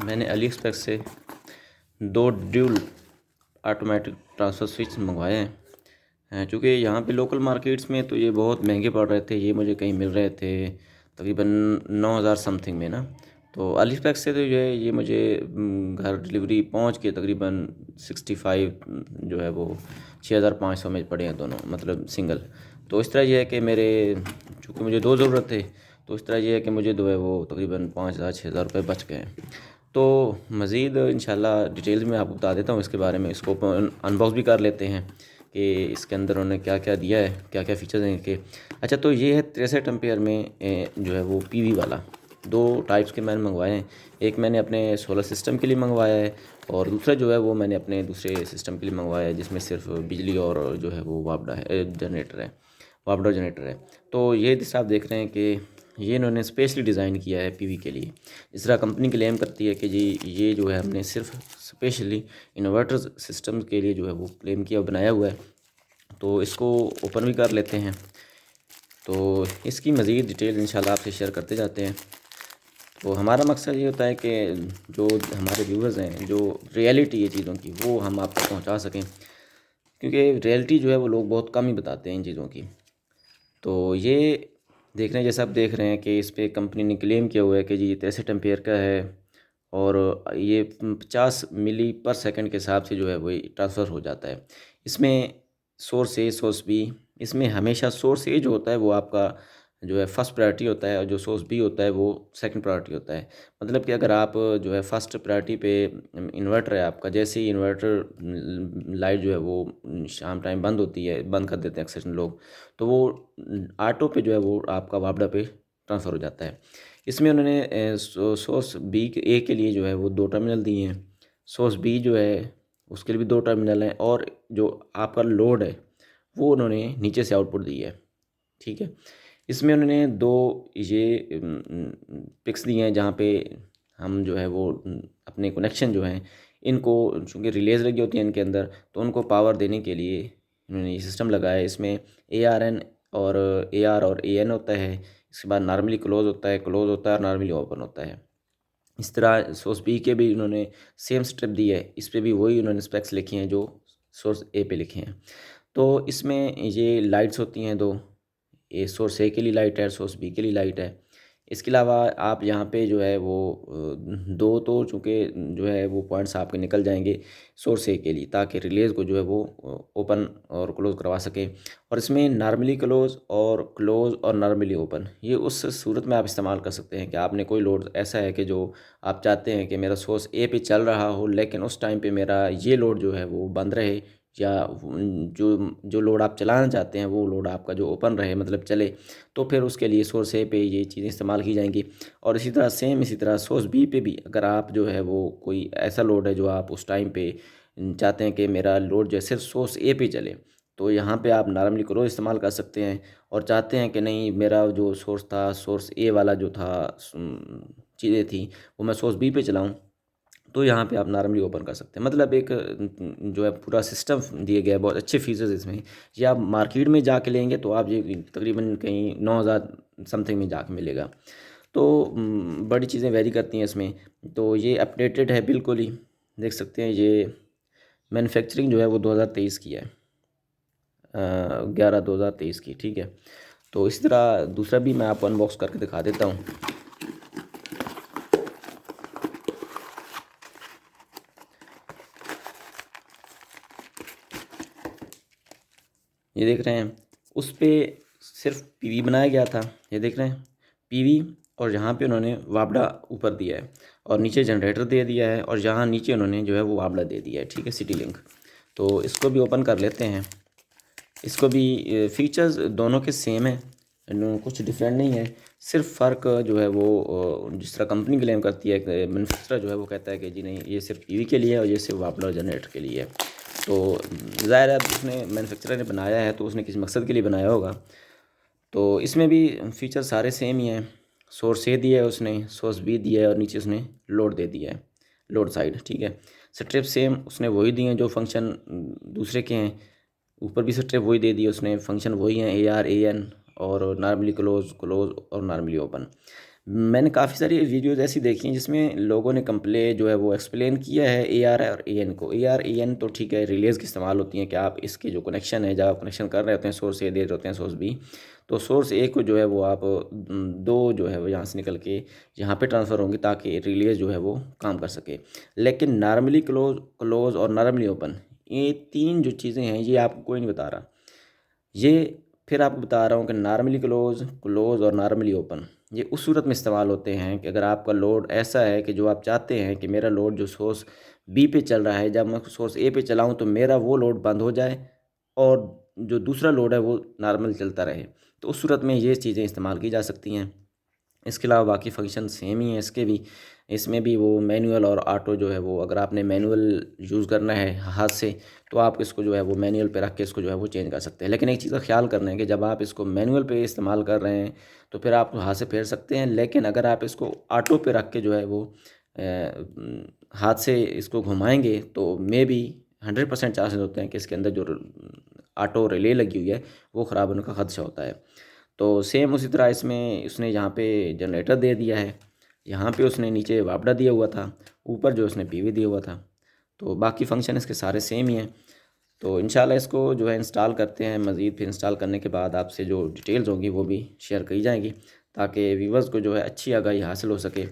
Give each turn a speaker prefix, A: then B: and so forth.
A: मैंने अली एक्सप्रेस से 2 dual automatic transfer switch मंगवाए हैं। चूँकि यहाँ पे लोकल मार्केट्स में तो ये बहुत महंगे पड़ रहे थे। ये मुझे कहीं मिल रहे थे तकरीबन 9,000 समथिंग में ना। तो अली एक्सप्रेस से तो ये मुझे घर डिलीवरी पहुँच के तकरीबन 65 जो है वो 6,500 में पड़े हैं दोनों, मतलब सिंगल। तो इस तरह ये है कि मेरे चूँकि मुझे 2 ज़रूरत थे, तो इस तरह ये है कि मुझे जो है वो तकरीबन 5,000-6,000 रुपये बच गए हैं। तो मज़ीद इंशाल्लाह डिटेल्स में आपको बता देता हूँ इसके बारे में। इसको अनबॉक्स भी कर लेते हैं कि इसके अंदर उन्होंने क्या क्या दिया है, क्या क्या फ़ीचर्स हैं इनके। अच्छा, तो ये है 63 एम्पेयर में जो है वो पीवी वाला। 2 टाइप्स के मैंने मंगवाए हैं। एक मैंने अपने सोलर सिस्टम के लिए मंगवाया है और दूसरा जो है वो मैंने अपने दूसरे सिस्टम के लिए मंगवाया है, जिसमें सिर्फ बिजली और जो है वो वापडा है, जनरेटर है, वापडा जनरेटर है। तो ये जैसे आप देख रहे हैं कि ये इन्होंने स्पेशली डिज़ाइन किया है पीवी के लिए। इस तरह कंपनी क्लेम करती है कि जी ये जो है हमने सिर्फ स्पेशली इन्वर्टर सिस्टम के लिए जो है वो क्लेम किया, बनाया हुआ है। तो इसको ओपन भी कर लेते हैं। तो इसकी मज़ीद डिटेल इंशाल्लाह आपसे शेयर करते जाते हैं। तो हमारा मकसद ये होता है कि जो हमारे व्यूवर्स हैं, जो रियलिटी है चीज़ों की, वो हम आप तक पहुँचा सकें, क्योंकि रियलिटी जो है वो लोग बहुत कम ही बताते हैं इन चीज़ों की। तो ये देख रहे हैं, जैसा आप देख रहे हैं कि इस पे कंपनी ने क्लेम किया हुआ है कि जी ये 63 एम्पेयर का है और ये 50 मिली पर सेकंड के हिसाब से जो है वो ट्रांसफ़र हो जाता है। इसमें सोर्स ए, सोर्स बी, इसमें हमेशा सोर्स ए जो होता है वो आपका जो है फर्स्ट प्रायोरिटी होता है और जो सोर्स बी होता है वो सेकंड प्रायोरिटी होता है। मतलब कि अगर आप जो है फर्स्ट प्रायोरिटी पे इन्वर्टर है आपका, जैसे ही इन्वर्टर लाइट जो है वो शाम टाइम बंद होती है, बंद कर देते हैं अक्सर लोग, तो वो ऑटो पे जो है वो आपका वापडा पे ट्रांसफ़र हो जाता है। इसमें उन्होंने सोर्स बी के ए के लिए जो है वो 2 टर्मिनल दिए हैं, सोर्स बी जो है उसके लिए भी 2 टर्मिनल हैं और जो आपका लोड है वो उन्होंने नीचे से आउटपुट दी है। ठीक है। इसमें उन्होंने 2 ये पिक्स दिए हैं जहाँ पे हम जो है वो अपने कनेक्शन जो हैं इनको, चूँकि रिलेज़ लगी होती हैं इनके अंदर, तो उनको पावर देने के लिए इन्होंने ये सिस्टम लगाया है। इसमें ARN और AR और AN होता है। इसके बाद नॉर्मली क्लोज़ होता है और नॉर्मली ओपन होता है। इस तरह सोर्स बी के भी इन्होंने सेम स्टेप दी है, इस पे भी वही उन्होंने स्पेक्स लिखे हैं जो सोर्स ए पे लिखे हैं। तो इसमें ये लाइट्स होती हैं 2, ये सोर्स ए के लिए लाइट है, सोर्स बी के लिए लाइट है। इसके अलावा आप यहाँ पे जो है वो 2 तो चूँकि जो है वो पॉइंट्स आपके निकल जाएंगे सोर्स ए के लिए, ताकि रिलेज़ को जो है वो ओपन और क्लोज़ करवा सकें। और इसमें नॉर्मली क्लोज़ और नॉर्मली ओपन, ये उस सूरत में आप इस्तेमाल कर सकते हैं कि आपने कोई लोड ऐसा है कि जो आप चाहते हैं कि मेरा सोर्स ए पे चल रहा हो, लेकिन उस टाइम पे मेरा ये लोड जो है वो बंद रहे, या जो जो लोड आप चलाना चाहते हैं वो लोड आपका जो ओपन रहे, मतलब चले, तो फिर उसके लिए सोर्स ए पे ये चीज़ें इस्तेमाल की जाएंगी। और इसी तरह सोर्स बी पे भी अगर आप जो है वो कोई ऐसा लोड है जो आप उस टाइम पे चाहते हैं कि मेरा लोड जो है सिर्फ सोर्स ए पे चले, तो यहाँ पे आप नॉर्मली क्लोज इस्तेमाल कर सकते हैं। और चाहते हैं कि नहीं, मेरा जो सोर्स था, सोर्स ए वाला जो था, चीज़ें थी, वो मैं सोर्स बी पे चलाऊँ, तो यहाँ पे आप नॉर्मली ओपन कर सकते हैं। मतलब एक जो है पूरा सिस्टम दिए गया है, बहुत अच्छे फीचर्स इसमें। ये आप मार्केट में जाके लेंगे तो आप ये तकरीबन कहीं 9,000 समथिंग में जाके मिलेगा। तो बड़ी चीज़ें वेरी करती हैं इसमें। तो ये अपडेटेड है बिल्कुल ही, देख सकते हैं। ये मैन्युफैक्चरिंग जो है वो 2023 की है, 11/2023 की। ठीक है। तो इसी तरह दूसरा भी मैं आपको अनबॉक्स करके दिखा देता हूँ। ये देख रहे हैं, उस पे सिर्फ पीवी बनाया गया था। ये देख रहे हैं पीवी, और यहाँ पे उन्होंने वापडा ऊपर दिया है और नीचे जनरेटर दे दिया है, और यहाँ नीचे उन्होंने जो है वो वापडा दे दिया है। ठीक है, सिटी लिंक। तो इसको भी ओपन कर लेते हैं। इसको भी फीचर्स दोनों के सेम है, कुछ डिफरेंट नहीं है। सिर्फ फ़र्क जो है वो जिस तरह कंपनी क्लेम करती है, मैन्युफैक्चरर जो है वो कहता है कि जी नहीं, ये सिर्फ पीवी के लिए है और ये सिर्फ वापडा और जनरेटर के लिए है। तो ज़ाहिर है उसने, मैन्युफैक्चरर ने बनाया है तो उसने किसी मकसद के लिए बनाया होगा। तो इसमें भी फीचर सारे सेम ही हैं। सोर्स ए दिया है उसने, सोर्स बी दिया है, और नीचे उसने लोड दे दिया है, लोड साइड। ठीक है। स्ट्रिप सेम उसने वही दिए हैं जो फंक्शन दूसरे के हैं। ऊपर भी स्ट्रिप वही दे दी है उसने, फंक्शन वही हैं, AR AN और नॉर्मली क्लोज और नॉर्मली ओपन। मैंने काफ़ी सारी वीडियोज़ ऐसी देखी हैं जिसमें लोगों ने कंप्ले जो है वो एक्सप्लेन किया है AR और AN को। AR AN तो ठीक है, रिलेज़ की इस्तेमाल होती हैं कि आप इसके जो कनेक्शन है, जब आप कनेक्शन कर रहे होते हैं सोर्स ए दे रहे होते हैं सोर्स बी, तो सोर्स ए को जो है वो आप दो जो है वो यहाँ से निकल के यहाँ पे ट्रांसफ़र होंगी ताकि रिलेज़ जो है वो काम कर सके। लेकिन नॉर्मली क्लोज़ और नॉर्मली ओपन, ये तीन जो चीज़ें हैं ये आपको कोई नहीं बता रहा। ये फिर आपको बता रहा हूँ कि नॉर्मली क्लोज़ और नॉर्मली ओपन ये उस सूरत में इस्तेमाल होते हैं कि अगर आपका लोड ऐसा है कि जो आप चाहते हैं कि मेरा लोड जो सोर्स बी पे चल रहा है, जब मैं सोर्स ए पे चलाऊँ तो मेरा वो लोड बंद हो जाए और जो दूसरा लोड है वो नॉर्मल चलता रहे, तो उस सूरत में ये चीज़ें इस्तेमाल की जा सकती हैं। इसके अलावा बाकी फंक्शन सेम ही है इसके भी। इसमें भी वो मैनुअल और ऑटो जो है वो, अगर आपने मैनुअल यूज़ करना है हाथ से तो आप इसको जो है वो मैनुअल पे रख के इसको जो है वो चेंज कर सकते हैं। लेकिन एक चीज़ का ख्याल करना है कि जब आप इसको मैनुअल पे इस्तेमाल कर रहे हैं तो फिर आप हाथ से फेर सकते हैं, लेकिन अगर आप इसको ऑटो पे रख के जो है वो हाथ से इसको घुमाएंगे तो मे बी 100% चांसेस होते हैं कि इसके अंदर जो ऑटो रिले लगी हुई है वो ख़राब होने का खदशा होता है। तो सेम उसी तरह इसमें उसने यहाँ पे जनरेटर दे दिया है, यहाँ पे उसने नीचे वापडा दिया हुआ था, ऊपर जो उसने पीवी दिया हुआ था। तो बाकी फंक्शन इसके सारे सेम ही हैं। तो इंशाल्लाह इसको जो है इंस्टॉल करते हैं मज़ीद, फिर इंस्टॉल करने के बाद आपसे जो डिटेल्स होंगी वो भी शेयर करी जाएंगी ताकि व्यूवर्स को जो है अच्छी आगाही हासिल हो सके।